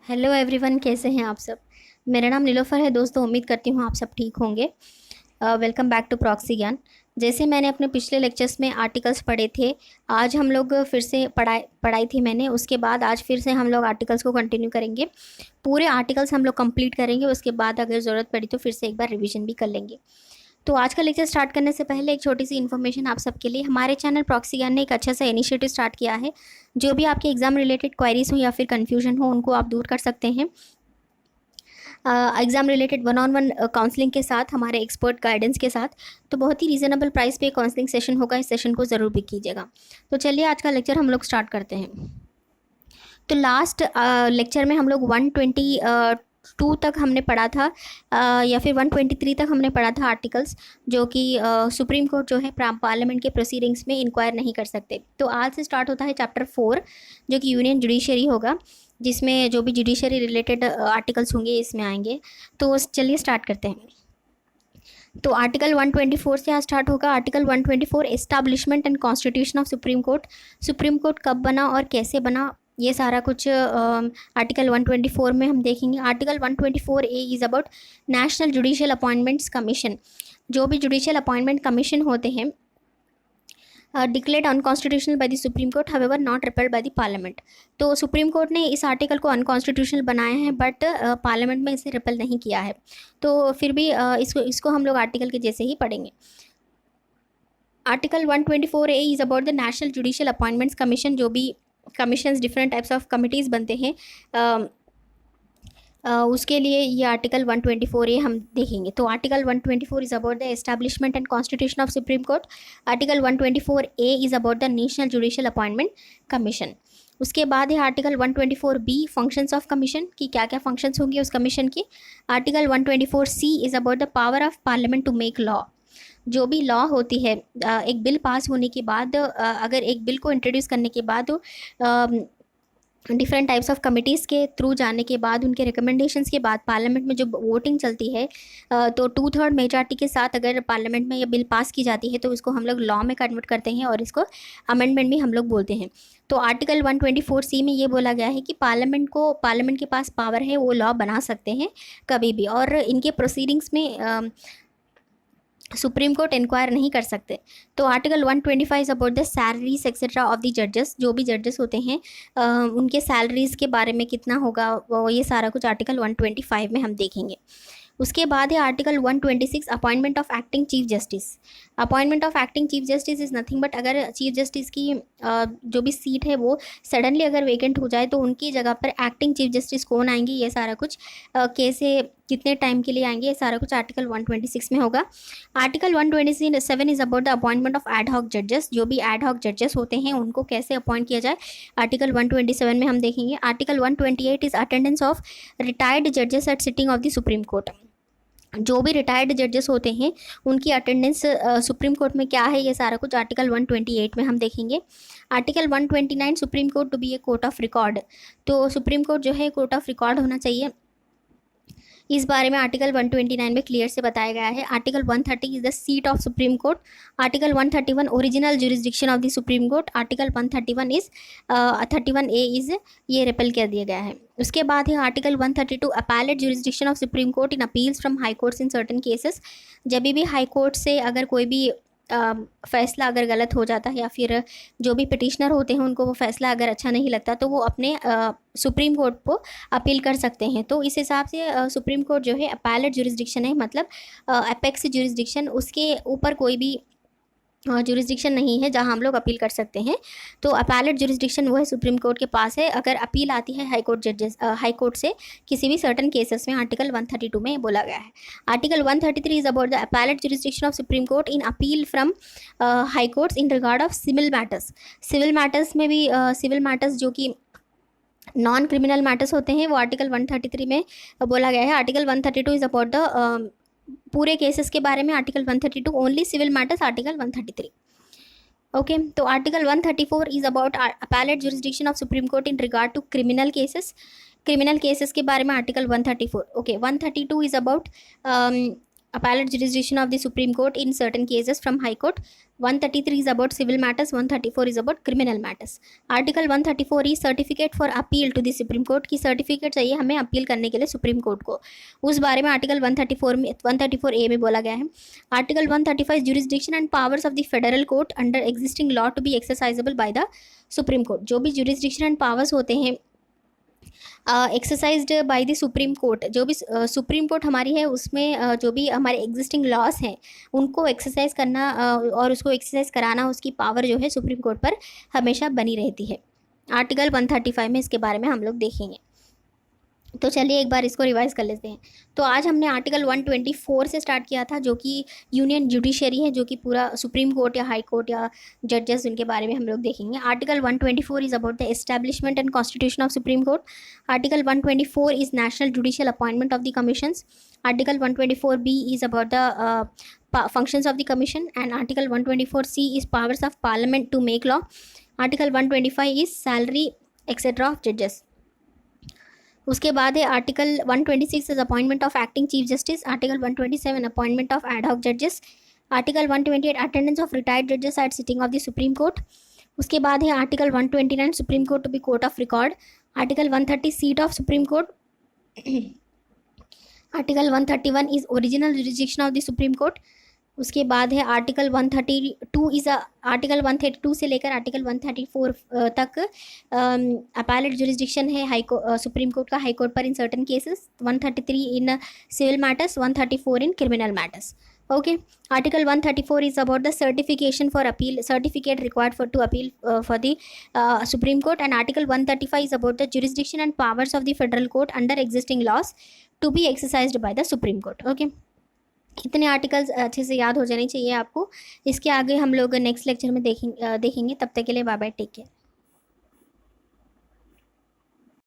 Hello everyone, कैसे हैं आप सब। मेरा नाम नीलोफर है दोस्तों। उम्मीद करती हूँ आप सब ठीक होंगे। वेलकम बैक टू प्रॉक्सी ज्ञान। जैसे मैंने अपने पिछले लेक्चर्स में आर्टिकल्स पढ़े थे, आज हम लोग फिर से पढ़ाई थी मैंने। उसके बाद आज फिर से हम लोग आर्टिकल्स को कंटिन्यू करेंगे। पूरे आर्टिकल्स हम लोग कंप्लीट करेंगे। उसके बाद अगर ज़रूरत पड़ी तो फिर से एक बार रिविजन भी कर लेंगे। तो आज का लेक्चर स्टार्ट करने से पहले एक छोटी सी इन्फॉर्मेशन आप सबके लिए। हमारे चैनल प्रॉक्सी ज्ञान ने एक अच्छा सा इनिशिएटिव स्टार्ट किया है। जो भी आपके एग्जाम रिलेटेड क्वायरीज हो या फिर कन्फ्यूजन हो, उनको आप दूर कर सकते हैं exam related one on one counselling के साथ, हमारे एक्सपर्ट गाइडेंस के साथ। तो बहुत ही रीज़नेबल प्राइस पे काउंसलिंग सेशन होगा। इस सेशन को ज़रूर पिक कीजिएगा। तो चलिए आज का लेक्चर हम लोग स्टार्ट करते हैं। तो लास्ट लेक्चर में हम लोग 122 तक हमने पढ़ा था, या फिर 123 तक हमने पढ़ा था आर्टिकल्स, जो कि सुप्रीम कोर्ट जो है पार्लियामेंट के प्रोसीडिंग्स में इंक्वायर नहीं कर सकते। तो आज से स्टार्ट होता है चैप्टर 4, जो कि यूनियन जुडिशरी होगा, जिसमें जो भी जुडिशरी रिलेटेड आर्टिकल्स होंगे इसमें आएंगे। तो चलिए स्टार्ट करते हैं। तो आर्टिकल 124 से आज स्टार्ट होगा। Article 124, establishment and constitution of supreme court. Supreme court कब बना और कैसे बना, ये सारा कुछ आर्टिकल 124 में हम देखेंगे। Article 124 A is about national judicial appointments commission. जो भी जुडिशियल अपॉइंटमेंट कमीशन होते हैं declared unconstitutional bye the supreme court, however not repelled by the parliament. तो सुप्रीम कोर्ट ने इस आर्टिकल को अनकॉन्स्टिट्यूशनल बनाया है, बट पार्लियामेंट में इसे रिपेल नहीं किया है। तो फिर भी इसको हम लोग आर्टिकल के जैसे ही पढ़ेंगे। Article 124 A is about the national judicial appointments commission. जो भी commissions, different types of committees बनते हैं, उसके लिए ये आर्टिकल 124 ए हम देखेंगे। तो article 124 is about the establishment and constitution of supreme Court. Article 124 A is about the national judicial appointment commission. उसके बाद है article 124 B, functions of commission, की क्या क्या फंक्शंस होंगे उस कमीशन की। Article 124 C is about the power of Parliament to make law. जो भी लॉ होती है, एक बिल पास होने के बाद, अगर एक बिल को इंट्रोड्यूस करने के बाद डिफरेंट टाइप्स ऑफ कमिटीज़ के थ्रू जाने के बाद, उनके रिकमेंडेशंस के बाद पार्लियामेंट में जो वोटिंग चलती है, तो 2/3 मेजॉरिटी के साथ अगर पार्लियामेंट में ये बिल पास की जाती है तो इसको हम लोग लॉ में कन्वर्ट करते हैं और इसको अमेंडमेंट भी हम लोग बोलते हैं। तो आर्टिकल 124 सी में ये बोला गया है कि पार्लियामेंट के पास पावर है, वो लॉ बना सकते हैं कभी भी, और इनके प्रोसीडिंग्स में सुप्रीम कोर्ट इंक्वायर नहीं कर सकते। तो article 125 about the salaries etcetera of the जजेस। जो भी जजेस होते हैं उनके सैलरीज के बारे में कितना होगा, वो ये सारा कुछ आर्टिकल 125 में हम देखेंगे। उसके बाद है article 126, appointment of acting chief justice. Appointment of acting chief justice is nothing but, अगर चीफ जस्टिस की जो भी सीट है वो सडनली अगर वेकेंट हो जाए तो उनकी जगह पर एक्टिंग चीफ जस्टिस कौन आएंगे, ये सारा कुछ कैसे, कितने टाइम के लिए आएंगे, ये सारा कुछ आर्टिकल 126 में होगा। Article 127 is about the appointment of ad hoc जजेस। जो भी एड हॉक जजेस होते हैं उनको कैसे अपॉइंट किया जाए, आर्टिकल 127 में हम देखेंगे। Article 128 is attendance of retired जजेस at sitting of the supreme court. जो भी रिटायर्ड जजेस होते हैं उनकी अटेंडेंस सुप्रीम कोर्ट में क्या है, ये सारा कुछ आर्टिकल 128 में हम देखेंगे। Article 129, Supreme Court to be a court of record. तो सुप्रीम कोर्ट जो है कोर्ट ऑफ रिकॉर्ड होना चाहिए, इस बारे में आर्टिकल 129 में क्लियर से बताया गया है। Article 130 is the seat of supreme Court. Article 131, original jurisdiction of the supreme Court. Article 131 is 31 A is ये रिपेल कर दिया गया है। उसके बाद है article 132, appellate jurisdiction of supreme court in appeals from high courts in certain cases. जब भी हाई कोर्ट से अगर कोई भी फैसला अगर गलत हो जाता है, या फिर जो भी पिटिशनर होते हैं उनको वो फैसला अगर अच्छा नहीं लगता, तो वो अपने सुप्रीम कोर्ट को अपील कर सकते हैं। तो इस हिसाब से सुप्रीम कोर्ट जो है अपैलेट जुरिस्डिक्शन है, मतलब अपेक्स जुरिस्डिक्शन, उसके ऊपर कोई भी जुरिस्डिक्शन नहीं है जहां हम लोग अपील कर सकते हैं। तो अपैलेट जुरिस्डिक्शन वो है सुप्रीम कोर्ट के पास है अगर अपील आती है हाई कोर्ट से किसी भी सर्टन केसेस में। आर्टिकल 132 में बोला गया है। Article 133 is about the appellate jurisdiction of supreme court in appeal from high courts in regard of civil matters. Civil matters में भी सिविल मैटर्स जो कि नॉन क्रिमिनल मैटर्स होते हैं वो आर्टिकल 133 में बोला गया है। आर्टिकल 132 इज अबाउट द पूरे केसेस के बारे में। Article 132 only civil matters, article 133। Okay, तो article 134 is about appellate jurisdiction of supreme court in regard to criminal cases. Criminal cases के बारे में article 134। Okay, 132 is about appellate jurisdiction of the Supreme Court in certain cases from High Court. 133 is about civil matters, 134 is about criminal matters. Article 134 is certificate for appeal to the Supreme Court, की certificate चाहिए हमें appeal करने के लिए supreme court को, उस बारे में आर्टिकल 134 में 134A में बोला गया है. Article 135 jurisdiction and powers of the federal court under existing law to be exercisable by the Supreme Court. जो भी jurisdiction and powers होते हैं exercised by the supreme court, जो भी सुप्रीम कोर्ट हमारी है उसमें जो भी हमारे एग्जिस्टिंग लॉस हैं उनको एक्सरसाइज करना और उसको एक्सरसाइज कराना, उसकी पावर जो है सुप्रीम कोर्ट पर हमेशा बनी रहती है. आर्टिकल 135 में इसके बारे में हम लोग देखेंगे. तो चलिए एक बार इसको रिवाइज कर लेते हैं. तो आज हमने आर्टिकल 124 से स्टार्ट किया था, जो कि यूनियन जुडिशरी है, जो कि पूरा सुप्रीम कोर्ट या हाई कोर्ट या जजेस उनके बारे में हम लोग देखेंगे. Article 124 is about the establishment and constitution of supreme Court. Article 124 is national judicial appointment of the commissions. Article 124B is about the functions of the commission, and article 124C is powers of parliament to make law. article 125 is salary etc of judges. उसके बाद है article 126 is appointment of acting chief justice. Article 127 appointment of ad hoc जजेस. Article 128 attendance of retired जजेस at sitting of the supreme Court. उसके बाद है article 129 Supreme Court to be court of record. Article 130 seat of supreme Court. Article 131 is original jurisdiction of the supreme Court. उसके बाद है article 132 is article 132 से लेकर article 134 तक appellate jurisdiction है सुप्रीम कोर्ट का हाई कोर्ट पर in certain cases. 133 in civil matters, 134 in criminal matters. Okay. Article 134 is about the certification for appeal, certificate required for to appeal for the supreme Court. And article 135 is about the jurisdiction and powers of the federal court under existing laws to be exercised by the supreme Court. Okay. इतने articles अच्छे से याद हो जाने चाहिए आपको. इसके आगे हम लोग नेक्स्ट लेक्चर में देखेंगे. तब तक के लिए बाय बाय, टेक केयर.